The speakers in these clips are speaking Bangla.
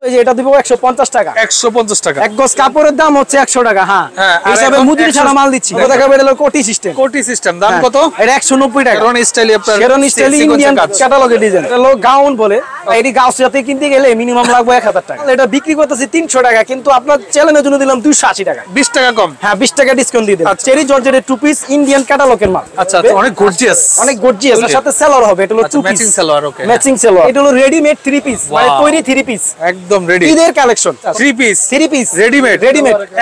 এই যে এটা দিব 150 টাকা। 150 টাকা। এক গজ কাপড়ের দাম হচ্ছে 100 টাকা। হ্যাঁ, হিসাবে মজুরি ছাড়া মাল দিচ্ছি। কত টাকা বেড়ে কোটি সিস্টেম। কোটি সিস্টেম দাম কত? এটা 190 টাকা। শেরওয়ানি স্টাইলে আপনার শেরওয়ানি স্টাইলে ইন্ডিয়ান ক্যাটালগের ডিজাইন। এটা লোক গাউন বলে। এটি গাউসিয়াতে কিনতে গেলে মিনিমাম লাগবে 1000 টাকা। এটা বিক্রি করতেছি 300 টাকা, কিন্তু আপনার চ্যানেলের জন্য দিলাম 280 টাকা। 20 টাকা কম। হ্যাঁ, 20 টাকা ডিসকাউন্ট দিয়ে দিলাম। চেরি জর্জেটের টু পিস ইন্ডিয়ান ক্যাটালগের মাল। আচ্ছা, অনেক গর্জিয়াস। অনেক গর্জিয়াস। এর সাথে সেলর হবে। এটা হলো টু পিস ম্যাচিং সেলর। ওকে, ম্যাচিং সেলর। এটা হলো রেডিমেড 3 পিস, মানে তৈরি 3 পিস একদম রেডি। ঈদের কালেকশন 3 পিস রেডিমেড।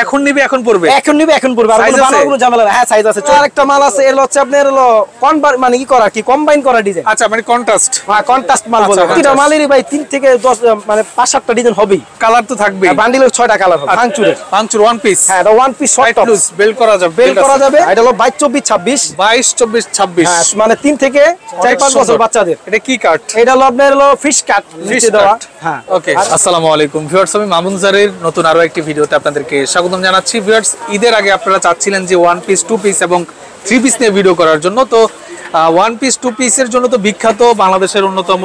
এখন নিবে এখন পড়বে। এখন নিবে এখন পড়বে। আর কোনো বানানোর কোনো ঝামেলা না। হ্যাঁ, সাইজ আছে। আরেকটা মাল আছে, এর হচ্ছে আপনার হলো কনভার্ট, মানে কি কম্বাইন করা ডিজাইন। আচ্ছা, মানে কন্ট্রাস্ট। হ্যাঁ, কন্ট্রাস্ট মাল বলে। এটা মালেরই ভাই 3 থেকে 10 মানে 5-7টা ডিজাইন হবেই। কালার তো থাকবে। বান্ডিলের 6টা কালার হবে। পাংচুর ওয়ান পিস। হ্যাঁ, এটা ওয়ান পিস শর্ট টপ বেল করা যাবে। এটা হলো 22 24 26। হ্যাঁ, মানে 3 থেকে 4-5 বছর বাচ্চাদের। এটা কি কাট? এটা হলো আপনার হলো ফিশ কাট নিচে দেওয়া। হ্যাঁ, ওকে। আসসালামু আলাইকুম ভিউয়ার্স, আমি মামুন জারির নতুন আরো একটি ভিডিওতে আপনাদেরকে স্বাগতম জানাচ্ছি। ভিউয়ার্স, ঈদের আগে আপনারা চাচ্ছিলেন যে ওয়ান পিস, টু পিস এবং 3 পিস নিয়ে ভিডিও করার জন্য। তো ওয়ান পিস, টু পিসের জন্য তো বিখ্যাত বাংলাদেশের অন্যতম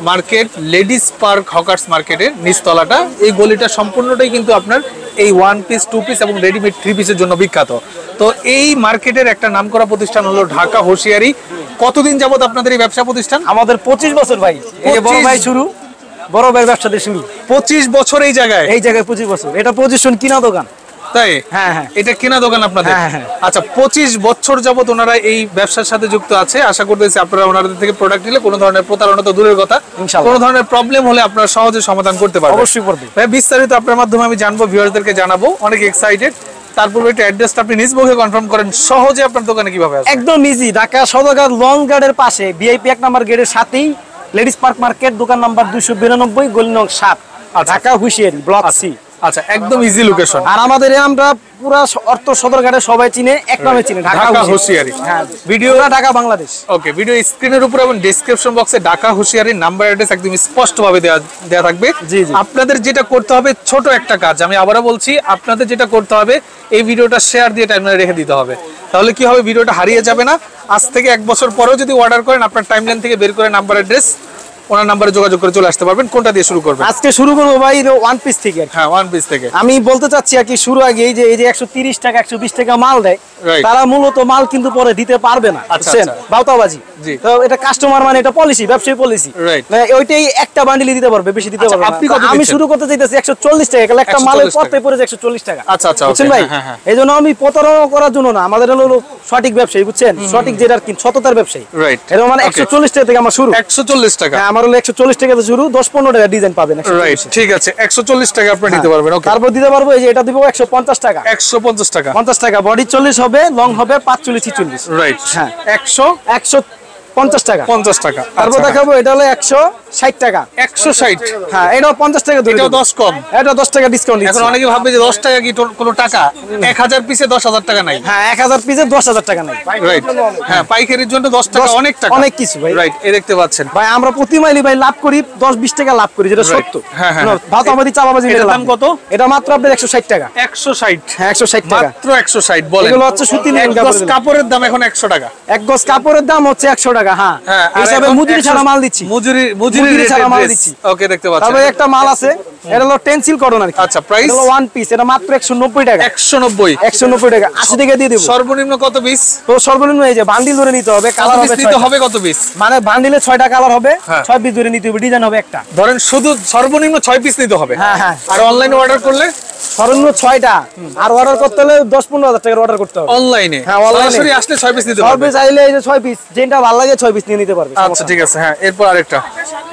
মার্কেট লেডিস পার্ক হকার্স মার্কেটের নিচতলাটা। এই গলিটা সম্পূর্ণটাই কিন্তু আপনার এই ওয়ান পিস, টু পিস এবং রেডিমেড 3 পিসের জন্য বিখ্যাত। তো এই মার্কেটের একটা নামকরা প্রতিষ্ঠান হলো ঢাকা হোশিয়ারি। কতদিন যাবত আপনাদের এই ব্যবসা প্রতিষ্ঠান? আমাদের 25 বছর ভাই। এই বড় ভাই শুরু, বড় ভাইয়ের ব্যবসা দিয়ে শুরু। 25 বছর এই জায়গায় 25 বছর। এটা পজিশন কিনা দোকান। তাই? হ্যাঁ হ্যাঁ, এটা কেনা দোকান আপনাদের? হ্যাঁ। আচ্ছা, 25 বছর যাবত ওনারা এই ব্যবসার সাথে যুক্ত আছে। আশা করতেছি আপনারা ওনাদের থেকে প্রোডাক্ট নিলে কোনো ধরনের প্রতারণা তো দূরের কথা, কোনো ধরনের প্রবলেম হলে আপনারা সহজে সমাধান করতে পারবেন। অবশ্যই করবে ভাই, বিস্তারিত আপনার মাধ্যমে আমি জানবো, ভিউয়ারদেরকে জানাবো। অনেক এক্সাইটেড। তারপর একটা অ্যাড্রেসটা আপনি নিজ মুখে কনফার্ম করেন, সহজে আপনার দোকানে কিভাবে আসবে? একদম ইজি। ঢাকা সদরঘাট লং গার্ডের পাশে ভিআইপি 1 নম্বর গেটের সাথেই লেডিস পার্ক মার্কেট, দোকান নাম্বার 292, গলি নং 7, ঢাকা হুশিয়ারি ব্লক সি। আচ্ছা, একদম ইজি লোকেশন। আর আমাদের আমরা পুরা অর্থ সদরঘাটে সবাই চিনে, এক নামে চিনে, ঢাকা হুশিয়ারি। হ্যাঁ, ভিডিও ঢাকা বাংলাদেশ। ওকে, ভিডিও স্ক্রিনের উপর এবং ডেসক্রিপশন বক্সে ঢাকা হুশিয়ারির নাম্বার অ্যাড্রেস একদম স্পষ্টভাবে দেয়া থাকবে। আপনাদের যেটা করতে হবে ছোট একটা কাজ, আমি আবারও বলছি, আপনাদের যেটা করতে হবে এই ভিডিওটা শেয়ার দিয়ে টাইমলাইনে রেখে দিতে হবে। তাহলে কি হবে, ভিডিওটা হারিয়ে যাবে না। আজ থেকে 1 বছর পরেও যদি অর্ডার করেন, আপনার টাইমলাইন থেকে বের করে নাম্বার অ্যাড্রেস ওনার নাম্বারে যোগাযোগ করে চলে আসতে পারবেন। কোনটা দিয়ে শুরু করবেন? আজকে শুরু করবো ভাই ওয়ান পিস থেকে। হ্যাঁ, ওয়ান পিস থেকে। আমি বলতে চাচ্ছি আর কি, শুরু আগে এই যে 130 টাকা 120 টাকা মাল দেয়, তারা মূলত মাল কিন্তু পরে দিতে পারবে না, বুঝছেন? বাউতাবাজি। তো এটা কাস্টমার, মানে এটা পলিসি, ব্যবসায়ী পলিসি। মানে ওইটাই একটা বান্ডিলে দিতে পারবে, বেশি দিতে পারবে না। আমি শুরু করতে চাইতেছি 140 টাকা, কারণ একটা মালের পড়তে পড়েছে 140 টাকা। আচ্ছা, বুঝছেন ভাই? এইজন্য আমি প্রতারণা করার জন্য না, আমাদের হলো সঠিক ব্যবসায়ী, বুঝছেন? সঠিক যেটা কি সততার ব্যবসায়ী। এটা মানে 140 টাকা থেকে আমার শুরু। 140 টাকা? হ্যাঁ, আমার হলো 140 টাকা শুরু, 10-15 টাকা ডিজাইন পাবেন। রাইট, ঠিক আছে। 140 টাকা আপনি নিতে পারবেন। ওকে, তারপর দিতে পারবো এই যে এটা দিব 150 টাকা। 150 টাকা। 50 টাকা বডি 40 হবে, লং হবে 45-46। রাইট, হ্যাঁ। 150 টাকা। 50 টাকা। তারপর দেখাবো এটা হলো 160 টাকা। 160? হ্যাঁ, এটাও 50 টাকা ধরে। এটাও 10 কম। এটা 10 টাকা ডিসকাউন্ট দিচ্ছি। এখন অনেকে ভাববে যে 10 টাকা কি কোনো টাকা? 1000 পিসে 10,000 টাকা নাই। হ্যাঁ, 1000 পিসে 10,000 টাকা নাই। রাইট, হ্যাঁ, পাইকারির জন্য 10 টাকা অনেক টাকা, অনেক কিছু ভাই। রাইট, এই দেখতে পাচ্ছেন ভাই, আমরা প্রতি মাইলি ভাই লাভ করি 10-20 টাকা লাভ করি, যেটা সত্য। হ্যাঁ হ্যাঁ, ভাতাবাজি চাপাবাজি। এটার দাম কত? এটা মাত্র আপনার 160 টাকা। 160? হ্যাঁ, 160 টাকা, মাত্র 160 বলেন? এগুলো হচ্ছে সুতি এক গজ কাপড়ের দাম এখন 100 টাকা। এক গজ কাপড়ের দাম হচ্ছে 100 টাকা। হ্যাঁ, হিসাবে মজুরি ছাড়া মাল দিচ্ছি। মজুরি ছাড়া মাল দিচ্ছি। ওকে, দেখতে পাচ্ছেন। তারপরে একটা মাল আছে, এটা হলো টেনসিল কটন আর কি। আচ্ছা, প্রাইস? এটা ওয়ান পিস, এটা মাত্র 190 টাকা। 190 টাকা, 80 টাকা দিয়ে দেব। সর্বনিম্ন কত পিস? তো সর্বনিম্ন এই যে বান্ডিল ধরে নিতে হবে, কালার হবে 6টা। হবে কত পিস? মানে বান্ডিলে 6টা কালার হবে, 6 পিস ধরে নিতে হবে, ডিজাইন হবে একটা। ধরেন শুধু সর্বনিম্ন 6 পিস নিতে হবে। হ্যাঁ হ্যাঁ। আর অনলাইনে অর্ডার করলে সর্বনিম্ন 6টা, আর অর্ডার করতে হলে 10-15 হাজার টাকার অর্ডার করতে হবে অনলাইনে। হ্যাঁ, সরাসরি আসলে 6 পিস নিতে পারবে। 6 পিস চাইলে এই যে 6 পিস, যেটা ভালো লাগে 6 পিস নিয়ে নিতে পারবে। আচ্ছা, ঠিক আছে। হ্যাঁ, এরপর আরেকটা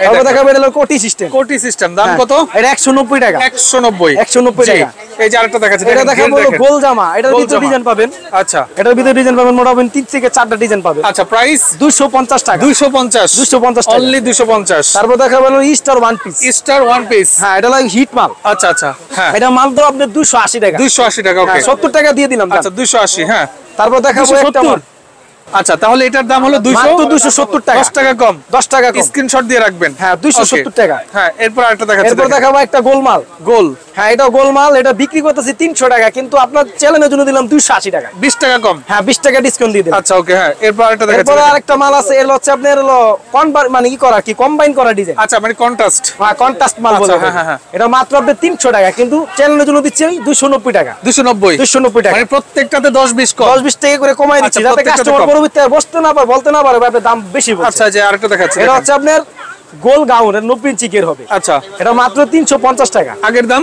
এটা দেখাবো, এটা হলো কোটি সিস্টেম। কোটি সিস্টেম দাম কত? এটা 190 টাকা। 190 টাকা। এই যে আরেকটা দেখাচ্ছি, এটা দেখাবো গোল জামা, এটার ভিতরে ডিজাইন পাবেন। আচ্ছা, এটার ভিতরে ডিজাইন পাবেন মোটামুটি 3 থেকে 4টা ডিজাইন পাবেন। আচ্ছা, প্রাইস? 250 টাকা। 250 টাকা, অনলি 250। তারপর দেখাবো হলো star one piece. Star one piece? হ্যাঁ, এটা লাগে হিট মাল। আচ্ছা আচ্ছা, হ্যাঁ, এটা মাল তো আপনার 280 টাকা। 280 টাকা। ওকে, 70 টাকা দিয়ে দিলাম। আচ্ছা, 280। হ্যাঁ, তারপর দেখাবো একটা মাল, আচ্ছা, তাহলে এটার দাম হলো 200 মাত্র 270 টাকা, 10 টাকা কম, 10 টাকা কম, স্ক্রিনশট দিয়ে রাখবেন। হ্যাঁ 270 টাকা। হ্যাঁ, এরপর আরেকটা দেখাচ্ছি, এরপর দেখাবো একটা গোলমাল, গোল। হ্যাঁ এটা গোলমাল, এটা বিক্রি করতেছি 300 টাকা, কিন্তু আপনার চ্যানেলের জন্য দিলাম 280 টাকা, 20 টাকা কম। হ্যাঁ 20 টাকা ডিসকাউন্ট দিয়ে দিলাম। আচ্ছা ওকে, হ্যাঁ এরপর আরেকটা দেখাচ্ছি। এরপর আরেকটা মাল আছে, এর হচ্ছে আপনার হলো মানে কি করা, কি কম্বাইন করা ডিজাইন। আচ্ছা, মানে কন্ট্রাস্ট। হ্যাঁ কন্ট্রাস্ট মাল বলে। হ্যাঁ, এটা মাত্র আপনার 300 টাকা, কিন্তু চ্যানেলের জন্য দিচ্ছি 290 টাকা। 290 টাকা, মানে প্রত্যেকটাতে 10-20 কম, 10-20 টাকা করে কমাই দিচ্ছি, যাতে কাস্টমার পরবর্তীতে বসতে না পারে, বলতে না পারে আপনি দাম বেশি বলছেন। আচ্ছা, যে আরেকটা দেখাচ্ছি, এটা হচ্ছে আপনার গোল গাউনের 90 ইঞ্চি গের হবে। আচ্ছা, এটা মাত্র 350 টাকা। আগের দাম?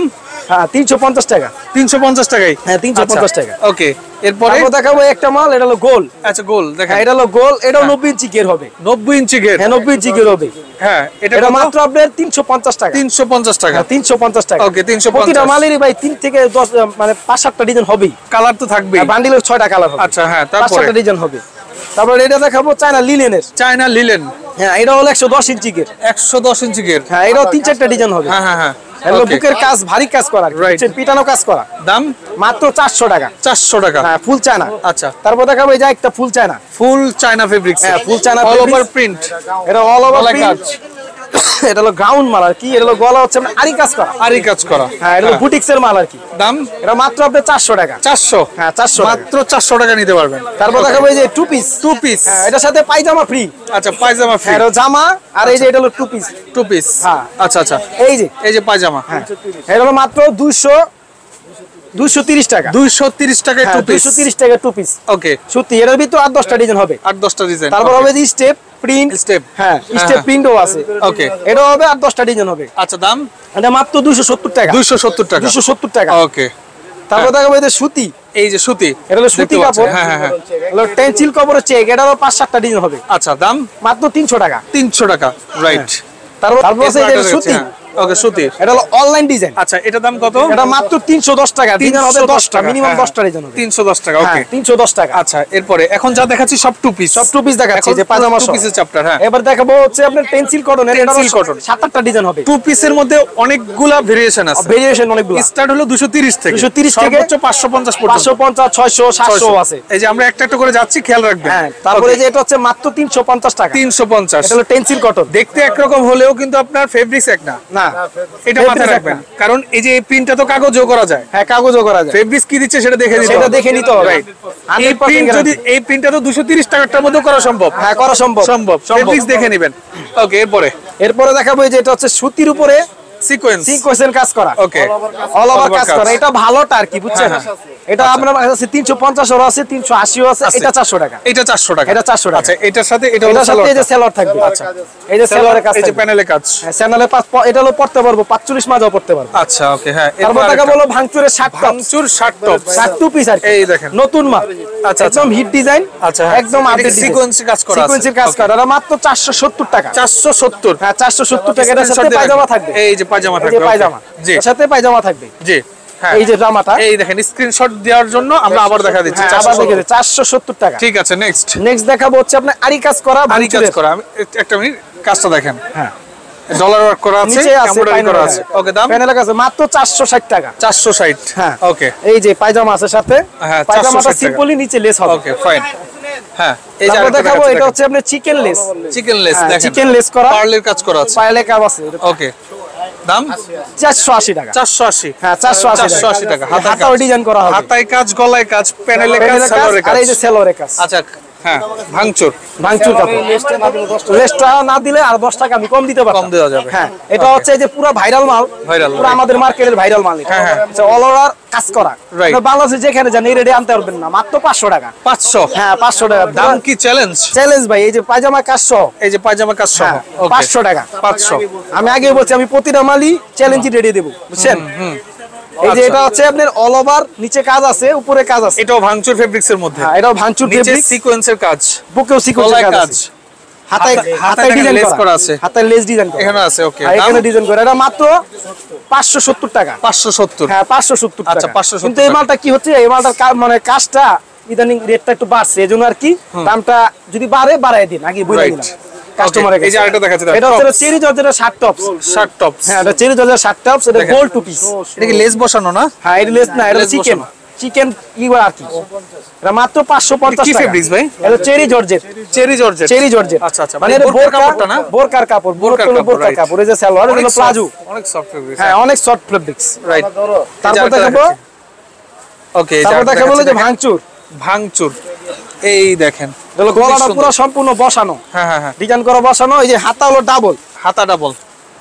হ্যাঁ 350 টাকা। 350 টাকাই? হ্যাঁ 350 টাকা। ওকে, এরপরে দেখাবো একটা মাল, এটা হলো গোল। আচ্ছা, গোল দেখেন, এটা হলো গোল, এটাও 90 ইঞ্চি গের হবে। 90 ইঞ্চি গের? হ্যাঁ 90 ইঞ্চি গের হবে। হ্যাঁ, এটা মাত্র আপনার 350 টাকা। 350 টাকা? 350 টাকা। ওকে, 350। প্রতিটা মালেরই ভাই 3 থেকে 10 মানে 5-7টা ডিজাইন হবেই, কালার তো থাকবেই, বান্ডিলের 6টা কালার হবে। আচ্ছা, হ্যাঁ তারপরে 5-7টা ডিজাইন হবে। তারপর এটা দেখাবো চায়না লিলেনের। China linen? হ্যাঁ এটা হলো 110 ইঞ্চি গের। 110 ইঞ্চি গের? হ্যাঁ এটাও 3-4টা ডিজাইন হবে। হ্যাঁ এগুলো বুকের কাজ, ভারী কাজ করা, পিটানো কাজ করা। দাম মাত্র 400 টাকা। 400 টাকা? হ্যাঁ ফুল চায়না। আচ্ছা, তারপর দেখাবো এই যে একটা ফুল চায়না, ফুল চায়না ফেব্রিক্স। হ্যাঁ ফুল চায়না, অল ওভার প্রিন্ট। এটা অল ওভার কাজ। এটা হলো গ্রাউন্ড মাল আর কি, এটা হলো গলা হচ্ছে আরি কাজ করা। আরি কাজ করা? হ্যাঁ এটা হলো বুটিক্স এর মাল আর কি। দাম? এটা মাত্র আপনার 400 টাকা। 400? হ্যাঁ 400, মাত্র 400 টাকা নিতে পারবেন। তারপর দেখাবো এই যে টু পিস। Two piece? হ্যাঁ এটার সাথে পায়জামা ফ্রি। আচ্ছা, পায়জামা ফ্রি? এটা জামা, আর এই যে এটা হলো টু পিস। Two piece? হ্যাঁ আচ্ছা আচ্ছা, এই যে পায়জামা। হ্যাঁ এটা হলো মাত্র 230 টাকা। 230 টাকায় টু পিস? 230 টাকা টু পিস। ওকে, সত্যি এর ভিতর 8-10টা ডিজাইন হবে। 8-10টা ডিজাইন। তারপর হবে যে স্টেপ প্রিন্ট। স্টেপ? হ্যাঁ স্টেপ প্রিন্টও আছে। ওকে, এটা হবে 8-10টা ডিজাইন হবে। আচ্ছা, দাম? এটা মাত্র 270 টাকা। 270 টাকা? 270 টাকা। ওকে, তারপর দেখাবো এই যে সুতি। এই যে সুতি? এটা হলো সুতি কাপড়। হ্যাঁ হ্যাঁ, হলো টেনসিল কাপড়ের চেক, এটা হলো 5-7টা ডিজাইন হবে। আচ্ছা, দাম? মাত্র 300 টাকা। 300 টাকা, রাইট। তারপর আছে এই যে সুতি। ওকে, সুতি। এটা হলো অনলাইন ডিজাইন। আচ্ছা, এটা দাম কত? এটা মাত্র 310 টাকা। ডিজাইন হবে 10টা, মিনিমাম 10টা ডিজাইন হবে। 310 টাকা। ওকে, 310 টাকা। আচ্ছা, এরপরে এখন যা দেখাচ্ছি সব টু পিস। সব টু পিস দেখাচ্ছি, যে পাজামা টু পিসের চ্যাপ্টার। হ্যাঁ, এবার দেখাবো হচ্ছে আপনার টেনসিল কটনের। এটা টেনসিল কটন 7-8টা ডিজাইন হবে। টু পিসের মধ্যে অনেকগুলা ভেরিয়েশন আছে, ভেরিয়েশন অনেকগুলো। স্টার্ট হলো 230 থেকে, 230 থেকে সর্বোচ্চ 550 পর্যন্ত। 550, 600, 700 আছে। এই যে আমরা একটা একটা করে যাচ্ছি, খেয়াল রাখবেন। হ্যাঁ, তারপরে যে এটা হচ্ছে মাত্র 350 টাকা। 350? এটা হলো টেনসিল কটন। দেখতে একরকম হলেও কিন্তু আপনার ফেব্রিক্স এক না। না, এটা মাথায় রাখবেন, কারণ এই যে এই প্রিন্টটা তো কাগজও করা যায়। হ্যাঁ কাগজও করা যায়। ফেব্রিক্স কি দিচ্ছে সেটা দেখে নিতে হবে। সেটা দেখে নিতে হবে। এই প্রিন্ট যদি, এই প্রিন্টটা তো 230 টাকার মধ্যে করা সম্ভব। হ্যাঁ করা সম্ভব। ফেব্রিক্স দেখে নেবেন। ওকে, এরপরে দেখাবো এই যে এটা হচ্ছে সুতির উপরে সিকোয়েন্সের কাজ করা। ওকে, অল ওভার কাজ করা। এটা ভালোটা আর কি, বুঝছেন? এটা আপনার কাছে 350 এর আছে, 380 আছে। এটা 400 টাকা। এটা 400 টাকা? এটা 400 টাকা। আচ্ছা, এটার সাথে এটা এটার সাথে এই যে সেলর থাকবে। আচ্ছা, এই যে সেলরের কাজ, এই যে প্যানেলের কাজ। হ্যাঁ সেলরের পাঁচ, এটা হলো পড়তে পারবো 45 মাঝাও পড়তে পারবো। আচ্ছা, ওকে, হ্যাঁ। তারপর দেখা বলো ভাঙচুরের 60 টপ। ভাঙচুর 60 টপ, 60 পিস আর কি। এই দেখেন নতুন মাল। আচ্ছা, একদম হিট ডিজাইন। আচ্ছা, একদম আপডেট সিকোয়েন্সের কাজ করা আছে। সিকোয়েন্সের কাজ করা। এটা মাত্র 470 টাকা। 470? হ্যাঁ 470 টাকা। এর সাথে পায়জামা থাকবে। এই যে পায়জামা থাকবে। পায়জামা, জি, এর সাথে পায়জামা থাকবে। জি, হ্যাঁ। এই যে জামাটা, এই দেখেন, স্ক্রিনশট দেওয়ার জন্য আমরা আবার দেখা দিচ্ছি। আবার দেখে 470 টাকা। ঠিক আছে, নেক্সট দেখাবো হচ্ছে আপনার আরি কাজ করা। আরি কাজ করা। আমি একটা মিনিট, কাজটা দেখেন। হ্যাঁ, ডলার ওয়ার্ক করা আছে, নিচে আছে, এমব্রয়ডারি করা আছে। ওকে, দাম? প্যানেলের কাছে মাত্র 460 টাকা। 460? হ্যাঁ, ওকে। এই যে পায়জামা আছে সাথে। হ্যাঁ, পায়জামাটা সিম্পলি নিচে লেস হবে। ওকে, ফাইন। হ্যাঁ, এই যে তারপর আরেকটা দেখাবো, দেখাচ্ছি, এটা হচ্ছে আপনার চিকেন লেস। চিকেন লেস দেখেন, চিকেন লেস করা, পার্লের কাজ করা আছে। পার্লের কাজ আছে। ওকে, দাম? 480 টাকা। 480? হ্যাঁ 480 টাকা। হাতাও ডিজাইন করা হবে। হাতায় কাজ, গলায় কাজ, প্যানেলে কাজ, সেলরে কাজ। আর এই যে সেলরে কাজ। আচ্ছা, হ্যাঁ, ভাঙচুর কাপড়। লেসটা না দিলে আর 10 টাকা আমি কম দিতে পারবো। কম দেওয়া যাবে। হ্যাঁ, এটা হচ্ছে এই যে পুরো ভাইরাল মাল। পুরো আমাদের মার্কেটের ভাইরাল মাল এটা। হ্যাঁ, আচ্ছা, অল ওভার কাজ করা। বাংলাদেশে যেখানে যান এই রেডি আনতে পারবেন না, মাত্র 500 টাকা। 500? হ্যাঁ 500 টাকা। দাম কি চ্যালেঞ্জ? চ্যালেঞ্জ ভাই। এই যে পায়জামা কাজ সহ, এই যে পায়জামা কাজ সহ 500 টাকা। 500? আমি আগে বলছি, আমি প্রতিটা মালই চ্যালেঞ্জ রেডি দেবো, বুঝছেন? এই যে এটা হচ্ছে আপনার অল ওভার, নিচে কাজ আছে, উপরে কাজ আছে। এটাও ভাঙচুর ফেব্রিক্স এর মধ্যে? হ্যাঁ, এটাও ভাঙচুর ফেব্রিক্স, সিকোয়েন্সের কাজ, বুকেও সিকোয়েন্সের কাজ, হাতায় ডিজাইন করা আছে, হাতায় লেস ডিজাইন করা এখানে আছে। ওকে, এখানে ডিজাইন করা। এটা মাত্র 570 টাকা। 570? হ্যাঁ 570 টাকা। আচ্ছা, 570। কিন্তু এই মালটা কি হচ্ছে, এই মালটার মানে কাজটা ইদানিং রেটটা একটু বাড়ছে, এজন্য আর কি দামটা যদি বাড়ায় দিন, আগে বলে দিলাম কাস্টমারের কাছে। এই যে আরেকটা দেখাচ্ছি, এটা হচ্ছে চেরি জর্জের 60 টপস। 60 টপস? হ্যাঁ, এটা চেরি জর্জের 60 টপস। এটা গোল্ড টু পিস। এটা কি লেস বসানো না? হ্যাঁ, এটা লেস না, এটা চিকেন। চিকেন ইগুলো আর কি, এটা মাত্র 550 কি টাকা। ফেব্রিক্স ভাই? এটা cherry georgette, cherry georgette, cherry georgette. আচ্ছা আচ্ছা, মানে এটা বোরকার কাপড়টা না, বোরকার কাপড়, বোরকার কাপড়। এই যে সালোয়ার, এটা প্লাজো, অনেক সফট ফেব্রিক্স। হ্যাঁ অনেক সফট ফেব্রিক্স, রাইট। তারপর দেখাবো, ওকে, তারপর দেখাবো যে ভাঙচুর, ভাঙচুর। এই দেখেন হলো গলাটা পুরো সম্পূর্ণ বসানো, হ্যাঁ হ্যাঁ হ্যাঁ, ডিজাইন করা বসানো। এই যে হাতা হলো ডাবল, হাতা ডাবল,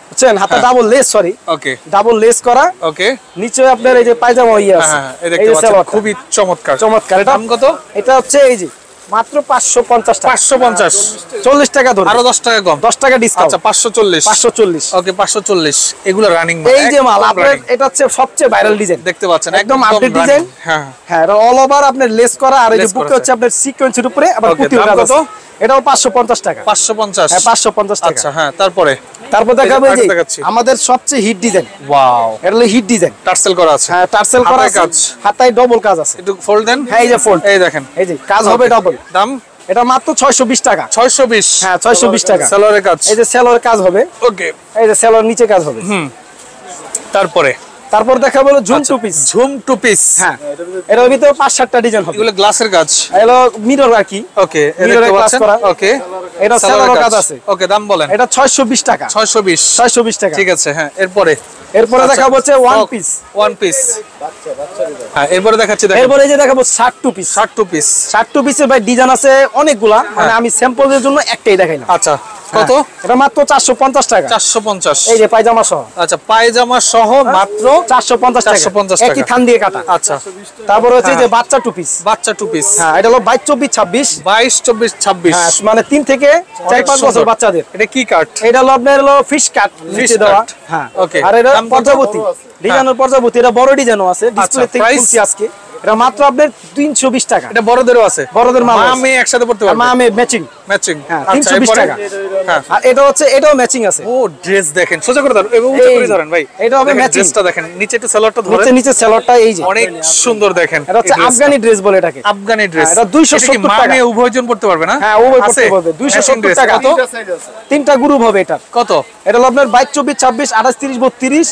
বুঝছেন, হাতা double less, sorry okay double less করা। ওকে, নিচে আপনার এই যে পায়জামা ইয়ে আছে, হ্যাঁ এই দেখতে পাচ্ছেন, খুবই চমৎকার চমৎকার। এটা দাম কত? এটা হচ্ছে এই যে মাত্র 550 টাকা, 550, 40 টাকা ধরে, আরো 10 টাকা কম, 10 টাকা ডিসকাউন্ট। আচ্ছা 540, 540, ওকে 540। এগুলো রানিং এই যে মাল আপনার, এটা হচ্ছে সবচেয়ে ভাইরাল ডিজাইন, দেখতে পাচ্ছেন, একদম আপডেট ডিজাইন। হ্যাঁ হ্যাঁ, এটা অল ওভার আপনার লেস করা, আর এই যে লেস বুকে করা হচ্ছে আপনার সিকোয়েন্সের উপরে আবার Okay, পুঁতির দাম কাজ কত? আছে। এটাও 550 টাকা, 550, হ্যাঁ 550 টাকা। আচ্ছা হ্যাঁ, তারপরে তারপর দেখাবো এই যে দেখাচ্ছি। আমাদের সবচেয়ে হিট ডিজাইন, ওয়াও, এটা হলো হিট ডিজাইন। টার্সেল করা আছে, হ্যাঁ টার্সেল করা হাতায় আছে, কাজ। হাতায় ডবল কাজ আছে। একটু ফোল্ড দেন, হ্যাঁ এই যে ফোল্ড, এই দেখেন, এই যে কাজ হবে ডবল। দাম এটা মাত্র 620 টাকা, 620, হ্যাঁ 620 টাকা। সালোয়ারের কাজ, এই যে সেলোয়ার কাজ হবে, ওকে। এই যে সেলোয়ার নিচে কাজ হবে। তারপরে তারপর দেখাবো হলো ঝুম টু পিস, ঝুম টু পিস, হ্যাঁ এটার ভিতরে 5-7টা ডিজাইন হবে। এগুলো গ্লাসের কাজ, এগুলো মিরর আর কি, ওকে, মিররের কাজ করা। ওকে, এটা সেলোয়ার কাজ আছে, ওকে। দাম বলেন? এটা 620 টাকা, 620 টাকা। ঠিক আছে, হ্যাঁ। এরপরে এরপরে দেখাবো হচ্ছে ওয়ান পিস, ওয়ান পিস, হ্যাঁ। এরপরে দেখাচ্ছি, দেখেন এরপরে এই যে দেখাবো shirt two piece. Shirt two piece, shirt two পিসের ভাই ডিজাইন আছে অনেকগুলা, মানে আমি স্যাম্পলের জন্য একটাই দেখাইলাম। আচ্ছা কত? এটা মাত্র 450 টাকা, 450, এই যে পায়জামা সহ। আচ্ছা, পায়জামা সহ মাত্র 450 টাকা, 450 টাকা, একই থান দিয়ে কাটা। আচ্ছা। তারপর হচ্ছে যে বাচ্চা টু পিস, বাচ্চা টু পিস, হ্যাঁ এটা হলো 22-24-26, 22, 24, 26, হ্যাঁ মানে 3 থেকে 4-5 বছর বাচ্চাদের। এটা কি কাট? এটা হলো আপনার হলো ফিশ কাট, নিচে দেওয়া, কাট। হ্যাঁ ওকে। আর এটা দাম কত? পর্যাবতী ডিজাইনের পর্যাবতী, এটা বড় ডিজাইনও আছে, ডিসপ্লে থেকে price? খুলছি আজকে। এটা মাত্র আপনার 320 টাকা, এটা বড়দেরও আছে, বড়দের মাল মা আছে। মেয়ে একসাথে পড়তে আর পারবে, মা আমি ম্যাচিং, ম্যাচিং, হ্যাঁ, আচ্ছা 320 এরপরে? টাকা। হ্যাঁ, আর এটা হচ্ছে, এটাও ম্যাচিং আছে। ও ড্রেস দেখেন, সোজা করে ধরেন, এভাবে উঁচু করে ধরেন ভাই, এটা হবে দেখেন, matching। ড্রেসটা দেখেন, নিচে একটু সালোয়ারটা ধরেন, নিচে সেলরটা এই যে অনেক সুন্দর দেখেন। এটা হচ্ছে এই ড্রেসটা। আফগানি ড্রেস বলে এটাকে, আফগানি ড্রেস, হ্যাঁ, এটা 270 মা টাকা। মেয়ে উভয়জন পড়তে পারবে না? হ্যাঁ উভয় করতে আছে? পারবে, Matching 270 dress, টাকা। কত? 3টা গ্রুপ হবে এটা, কত? এটা হলো আপনার 22-24-26, 28-30-32,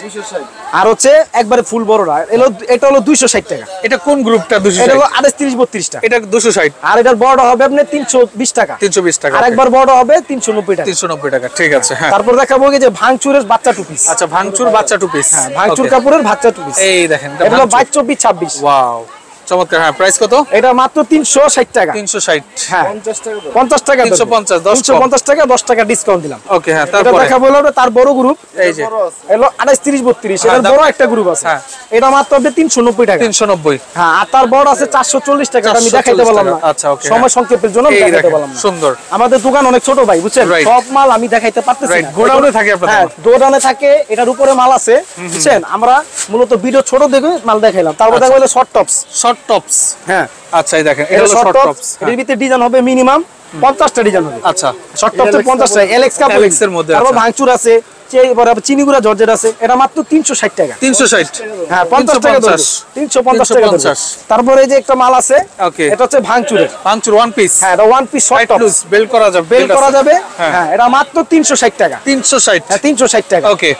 আর হচ্ছে একবারে ফুল বড়রা, এটা হলো 260 টাকা। এটা কোন গ্রুপটা? এটা 260, হলো 28-30-32 টাকা। এটা 260, আর এটার বড় হবে আপনার 320 টাকা, 320 টাকা, আর একবার বড় হবে 390 টাকা। 390 টাকা, ঠিক আছে, হ্যাঁ। তারপর দেখাবো যে ভাঙচুরের বাচ্চা টু পিস, আচ্ছা, ভাঙচুর বাচ্চা টু পিস, হ্যাঁ ভাঙচুর কাপড়ের বাচ্চা টু পিস, এই দেখেন, এটা হলো 22-24-26, ওয়াও, চমৎকার। হ্যাঁ, প্রাইস কত? এটা মাত্র 360 টাকা, 360, হ্যাঁ 50 টাকা, 350, 10 350 টাকা, 10 টাকা ডিসকাউন্ট দিলাম। ওকে, হ্যাঁ। এটা তারপরে দেখাবো হলো তার বড় গ্রুপ, এই যে এলো 28-30-32, হ্যাঁ, এটার বড় একটা গ্রুপ আছে, হ্যাঁ। এটা মাত্র হবে 390 টাকা, 390, হ্যাঁ। আর তার বড় আছে 440 টাকা, এটা আমি 440 দেখাইতে পারলাম না, টাকা, আচ্ছা, ওকে, সময় হ্যাঁ। সংক্ষেপের জন্য আমি এই দেখাইতে দেখেন, পারলাম না। সুন্দর, আমাদের দোকান অনেক ছোট ভাই, বুঝছেন, Right. সব মাল আমি দেখাইতে পারতেছি Right, না। গোডাউনে থাকে আপনাদের হ্যাঁ, মাল। গোডাউনে থাকে, এটার উপরে মাল আছে, বুঝছেন। আমরা মূলত ভিডিও ছোট দেখে মাল দেখাইলাম। তারপর দেখা হলো শর্ট টপস, শর্ট টপস, হ্যাঁ আচ্ছা, এই দেখেন, এটা এটা হলো শর্ট শর্ট টপস, টপস, এর ভিতরে ডিজাইন হবে মিনিমাম 50টা ডিজাইন হবে, আচ্ছা, শর্ট টপসে 50টা এলএক্স কাপড়, LX এর মধ্যে, তারপর আচ্ছা। ভাঙচুর আছে, চিনিগুড়া জর্জেট আছে, এটা মাত্র 360 টাকা, 360, হ্যাঁ 50 টাকা ধরবে, 350 টাকা ধরবে। 350, তারপরে এই যে একটা মাল আছে, ওকে, এটা হচ্ছে ভাঙচুরের, ভাঙচুর ওয়ান পিস, হ্যাঁ এটা ওয়ান পিস শর্ট টপস, বেল করা যাবে, বেল করা যাবে, হ্যাঁ। হ্যাঁ এটা মাত্র 360 টাকা, 360, হ্যাঁ 360 টাকা। ওকে।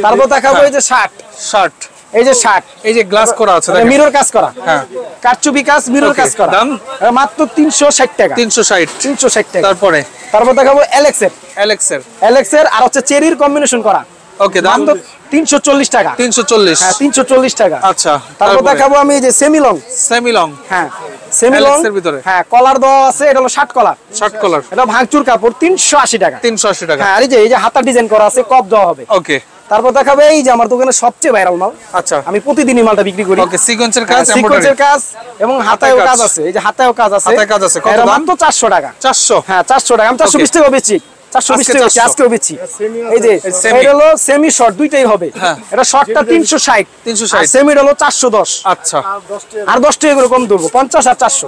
তারপর দেখাবো এই যে শার্ট, শার্ট, এই যে শার্ট, এই যে গ্লাস করা আছে, দেখেন, মিরর কাজ করা, হ্যাঁ, কারচুপি কাজ, মিরর Okay, কাজ করা, দাম? এটা মাত্র 360 টাকা, 360, 360 টাকা। তারপরে তারপর দেখাবো এলএক্স এর, এলএক্স এর, এলএক্স এর আর হচ্ছে চেরির কম্বিনেশন করা, ওকে, দাম মাত্র 340 টাকা, 340, হ্যাঁ 340 টাকা। আচ্ছা। তারপর দেখাবো আমি এই যে সেমি লং, সেমি লং, হ্যাঁ সেমি লং, LX এর ভিতরে, হ্যাঁ কলার দেওয়া আছে, এটা হলো শার্ট কলার, শার্ট কলার, এটা ভাঙচুর কাপড় 380 টাকা, 380 টাকা, হ্যাঁ আর এই যে হাতা ডিজাইন করা আছে, কপ দেওয়া হবে। ওকে, তারপর দেখাবো এই যে আমার দোকানে সবচেয়ে ভাইরাল মাল, আচ্ছা, আমি প্রতিদিনই মালটা বিক্রি করি, ওকে, সিকোয়েন্সের কাজ, সিকোয়েন্সের কাজ এবং হাতায়ও কাজ। কাজ আছে, এই যে হাতায়ও কাজ আছে, হাতায় কাজ আছে, কত এটা দাম? মাত্র 400 টাকা, 400, হ্যাঁ 400 টাকা, আমি 420 টাকা বেচি, 420 টাকা বেচি, আজকেও বেচি। এই যে semi। এটা হলো সেমি শর্ট, দুইটাই হবে, হ্যাঁ। এটা শর্টটা 360, 360, আর সেমিটা হলো 410, আচ্ছা, আর 10 টাকা করে কম দেবো, 50 আর 400।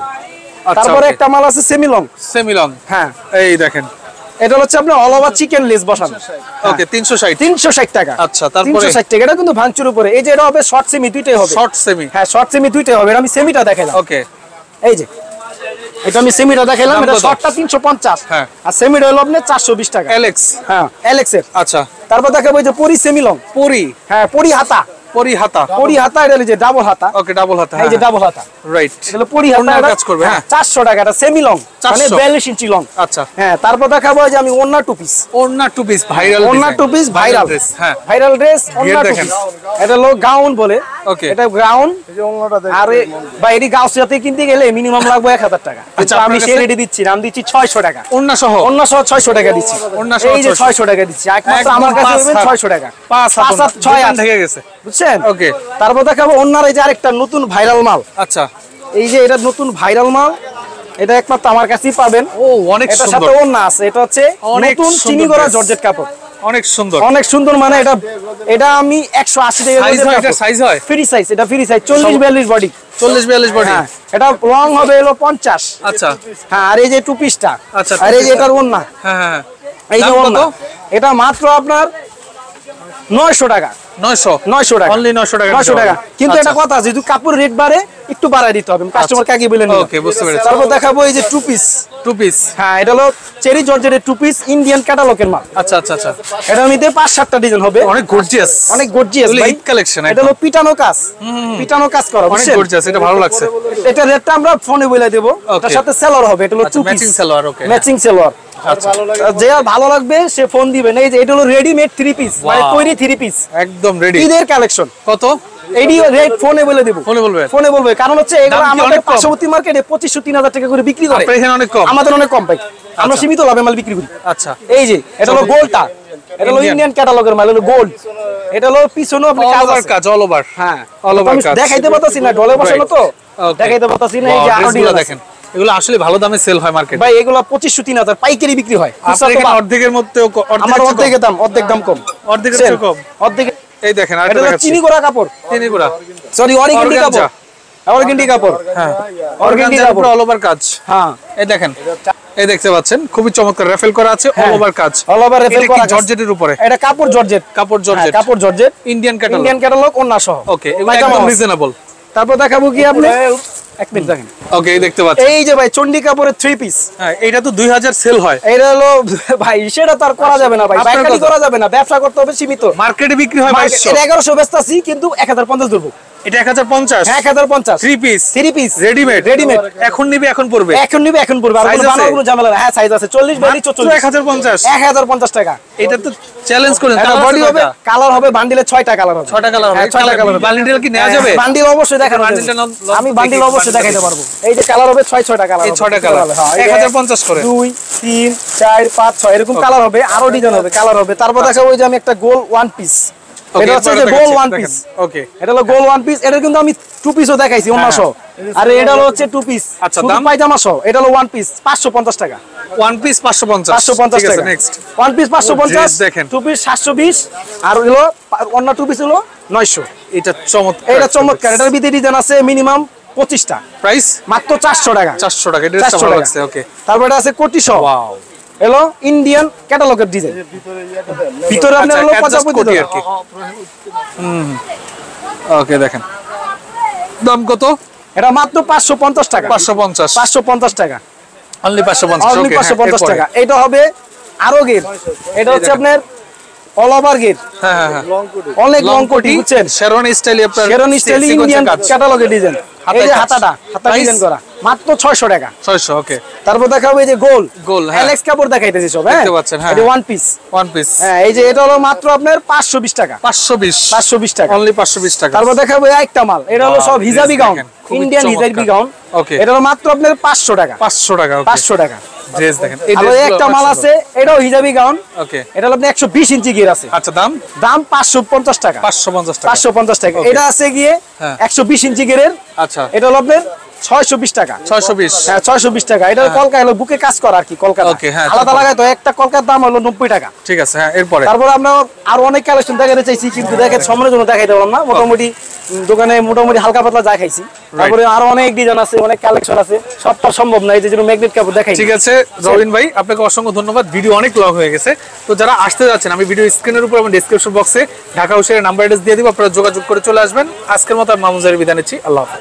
আচ্ছা, তারপরে okay। একটা মাল আছে সেমি লং, সেমি লং, হ্যাঁ এই দেখেন, এটা হচ্ছে আপনার অল ওভার চিকেন লেস বসানো, ওকে, 360, 360 টাকা, আচ্ছা, তারপরে 360 টাকা, এটা কিন্তু ভাঙচুর উপরে। এই যে এটা হবে শর্ট সেমি, দুইটাই হবে, শর্ট সেমি, হ্যাঁ শর্ট সেমি দুইটাই হবে, এটা আমি সেমিটা দেখাইলাম, ওকে, এই যে এটা আমি সেমিটা দেখাইলাম, দাম এটা কত? শর্টটা 350, হ্যাঁ। আর সেমিটা হলো আপনার 420 টাকা, এলএক্স, হ্যাঁ এলএক্স এর। আচ্ছা, তারপর দেখাবো এই যে পরি সেমি লং, পুরি, হ্যাঁ পরি হাতা, পরিহাতা এটা যে ডাবল হাতা। ওকে, ডাবল হাতা, এই যে ডাবল হাতা, রাইট। এটা পরিহাতা কাজ করবে। হ্যাঁ, 400 টাকা, এটা সেমি লং, মানে 42 ইঞ্চি লং। আচ্ছা, হ্যাঁ। তারপর দেখাবো যে আমি ওন্না টু পিস, ভাইরাল, ওন্না টু পিস ভাইরাল, হ্যাঁ, ভাইরাল ড্রেস, ওন্না টু পিস। এটা হলো গাউন বলে। ওকে, এটা গাউন। আর ভাই এটি গাউসিয়াতে কিনতে গেলে মিনিমাম লাগবে 1000 টাকা। আচ্ছা, আমি সে রেডি দিচ্ছি, নাম দিচ্ছি 600 টাকা, ওন্না সহ 600 টাকা দিচ্ছি। এই যে 600 টাকা দিচ্ছি, একমাত্র আমার কাছে পাবেন 600 টাকা। 5 থেকে গেছে, বুঝছেন? ওকে। তারপর দেখাবো ওন্নার এই যে আরেকটা নতুন ভাইরাল মাল। আচ্ছা, এই যে এটা নতুন ভাইরাল মাল, এটা একমাত্র আমার কাছেই পাবেন। ও, অনেক এটা সুন্দর, সাথে ওন্না আছে। এটা হচ্ছে নতুন চিনি করা জর্জেট কাপড়, অনেক সুন্দর, অনেক সুন্দর। মানে এটা আমি 180 টাকা সাইজ হয়, এটা সাইজ হয় ফ্রি সাইজ, এটা ফ্রি সাইজ 40-42 বডি, 40-42 বডি। হ্যাঁ, এটা লং হবে হলো 50। আচ্ছা, হ্যাঁ। আর এই যে টু পিসটা, আচ্ছা, আর এই যে এটার ওন্না, হ্যাঁ হ্যাঁ, এই যে ওন্না, এটা মাত্র আপনার 900 টাকা, 900 টাকা, অনলি 900 টাকা, 900 টাকা। কিন্তু এটা কথা, যেহেতু কাপড় রেট বাড়ে, একটু বাড়ায় দিতে হবে, কাস্টমারকে আগে বলে নিলাম। ওকে, বুঝতে পেরেছি। তারপর দেখাবো এই যে টু পিস, হ্যাঁ, এটা হলো চেরি জর্জেটের টু পিস, ইন্ডিয়ান ক্যাটালগের মাল। আচ্ছা আচ্ছা আচ্ছা, এটার মধ্যে 5-7টা ডিজাইন হবে, অনেক গর্জিয়াস, অনেক গর্জিয়াস ভাই কালেকশন। এটা হলো পিটানো কাজ করা, অনেক গর্জিয়াস, এটা ভালো লাগছে। এটা রেটটা আমরা ফোনে বলে দেব, এটার সাথে সেলর হবে, এটা হলো টু পিস ম্যাচিং সালোয়ার। ওকে, ম্যাচিং সেলর। আচ্ছা, যে ভালো লাগবে সে ফোন দিবেন। এই যে এটা হলো রেডিমেড 3 পিস, মানে তৈরি 3 পিস, একদম রেডি, ঈদের কালেকশন। কত? এইডিও রেট ফোনে বলে দেব, ফোনে বলবে, কারণ হচ্ছে এগুলো আমাদের পার্শ্ববর্তী মার্কেটে 2500-3000 টাকা করে বিক্রি করে, এখানে অনেক কম, আমাদের অনেক কম পাই, আমরা সীমিত লাভে মাল বিক্রি করি। আচ্ছা, এই যে এটা হলো গোল্ডটা, এটা হলো ইন্ডিয়ান ক্যাটালগের মাল, হলো গোল্ড। এটা হলো পিছনে আপনি কাজ অল ওভার, হ্যাঁ, অল ওভার কাজ। দেখাইতে পারতাছি না, ডলে বসানো তো, দেখাইতে পারতাছি না। এই যে আরো ডিজাইন দেখেন, এগুলো আসলে ভালো দামে সেল হয় মার্কেটে ভাই, এগুলো 2500-3000 পাইকারি বিক্রি হয়। আপনার এখানে অর্ধেকের মধ্যে, আমার অর্ধেক দাম কম, অর্ধেকের চেয়ে কম, অর্ধেক। এই দেখেন, আর এটা হলো চিনি করা কাপড়, সরি অর্গানজা কাপড়, হ্যাঁ, অর্গানজা কাপড়, অল ওভার কাজ। হ্যাঁ, এই দেখেন, এই দেখতে পাচ্ছেন, খুবই চমৎকার রেফেল করা আছে, অল ওভার কাজ, অল ওভার রেফেল করা জর্জেটের উপরে। এটা কাপড় জর্জেট, ইন্ডিয়ান ক্যাটালগ ওন্না সহ। ওকে, একদম রিজনেবল। তারপর দেখাবো কি আপনি, এক মিনিট দেখেন। ওকে, এই দেখতে পাচ্ছেন, এই যে ভাই চন্ডী কাপড়ের 3 পিস, হ্যাঁ, এটা তো 2000 সেল হয়। এটা হলো ভাই, সেটা তো আর করা যাবে না ভাই, পাইকারি করা যাবে না, ব্যবসা করতে হবে সীমিত। মার্কেটে বিক্রি হয় 2200, এটা 1100 বেচতাছি, কিন্তু 1050 ধরবো। এটা 1050, হ্যাঁ 1050, 3 পিস রেডিমেড। এখন নিবে, এখন পড়বে, আর কোনো বানানোর কোনো ঝামেলা না। হ্যাঁ, সাইজ আছে 40-42, 44, 1050 টাকা। এটা তো চ্যালেঞ্জ করেন। বডি হবে, কালার হবে, বান্ডিলে 6টা কালার হবে, 6টা কালার হবে, 6টা কালার। বান্ডিল কি নেওয়া যাবে? বান্ডিল অবশ্যই দেখানো যাবে, আমি বান্ডিল অবশ্যই দেখাইতে পারবো। এই যে কালার হবে 6টা কালার, এই 6টা কালার 1050 করে, 2, 3, 4, 5, 6 এরকম কালার হবে, আরো ডিজাইন হবে, কালার হবে। তারপর দেখাবো যে আমি একটা গোল ওয়ান পিস, এটা হচ্ছে যে গোল ওয়ান পিস। ওকে, এটা হলো গোল ওয়ান পিস, এটা কিন্তু আমি টু পিসও দেখাইছি ওন্না সহ। আর এটা হচ্ছে টু পিস, আচ্ছা, দাম পায়জামা সহ। এটা হলো ওয়ান পিস 550 টাকা, ওয়ান পিস 550 টাকা। নেক্সট ওয়ান পিস 550, দেখেন, টু পিস 720, আর হলো ওন্না টু পিস হলো 900। এটা চমৎকার, এটা চমৎকার। এটার ভিতরে ডিজাইন আছে মিনিমাম 25টা, প্রাইস মাত্র 400 টাকা। 400 টাকা, এটা ভালো লাগছে। ওকে, তারপর এটা আছে কোটি সহ, ওয়াও, হলো ইন্ডিয়ান ক্যাটালগের ডিজাইন, ভিতরে আপনার হলো 55 আর কি। ওকে, দেখেন, দাম কত? এটা মাত্র 550 টাকা, 550 টাকা, অনলি 550, অনলি 550 টাকা। এটা হবে আরো গের, এটা হচ্ছে আপনার অল ওভার গের, হ্যাঁ হ্যাঁ, অনেক লং কোটি, বুঝছেন? শেরওয়ানি স্টাইল, আপনার শেরওয়ানি স্টাইল ইন্ডিয়ান ক্যাটালগের ডিজাইন। এই যে হাতা ডিজাইন করা, মাত্র 600 টাকা, 600। ওকে, তারপর দেখাবো এই যে গোল, হ্যাঁ, অ্যালেক্স কাপড় দেখাইতেছি সব, হ্যাঁ, দেখতে পাচ্ছেন, হ্যাঁ, এটা ওয়ান পিস, হ্যাঁ। এই যে এটা হলো মাত্র আপনার 520 টাকা, 520 টাকা, অনলি 520 টাকা। তারপর দেখাবো একটা মাল, এটা হলো সব hijabi gown, Indian hijabi gown. Okay, এটা হলো মাত্র আপনার 500 টাকা, 500 টাকা। ড্রেস দেখেন, এই আর একটা মাল আছে, এটাও হিজাবি গাউন। ওকে, এটা হলো আপনার 120 ইঞ্চি গিয়ার আছে। আচ্ছা, দাম 550 টাকা, 550 টাকা। এটা আছে গিয়ে 120 ইঞ্চি গিয়ারের। আচ্ছা, এটা হলো আপনার 620 টাকা, 620, হ্যাঁ 620 টাকা। এটা কলকা হলো বুকে কাজ করা আর কি, কলকাতা। ওকে, হ্যাঁ, আলাদা লাগায় তো একটা কলকার দাম হলো 90 টাকা। ঠিক আছে, হ্যাঁ। এরপরে তারপর আমরা আরো অনেক কালেকশন দেখাতে চাইছি, কিন্তু দেখেন সময়ের জন্য দেখাইতে পারলাম না। মোটামুটি দোকানে হালকা পাতলা যা খাইছি। তারপরে আরো অনেক ডিজাইন আছে, অনেক কালেকশন আছে, সবটা সম্ভব না, এই যে ম্যাগনেট কাপড় দেখাই। ঠিক আছে রবিন ভাই, আপনাকে অসংখ্য ধন্যবাদ। ভিডিও অনেক লং হয়ে গেছে, তো যারা আসতে যাচ্ছেন, আমি ভিডিও স্ক্রিনের উপর এবং ডেসক্রিপশন বক্সে ঢাকা হাউসের নাম্বার অ্যাড্রেস দিয়ে দিব, আপনারা যোগাযোগ করে চলে আসবেন। আজকের মতো মামুন জাহের বিদায় নিচ্ছি, আল্লাহ হাফেজ।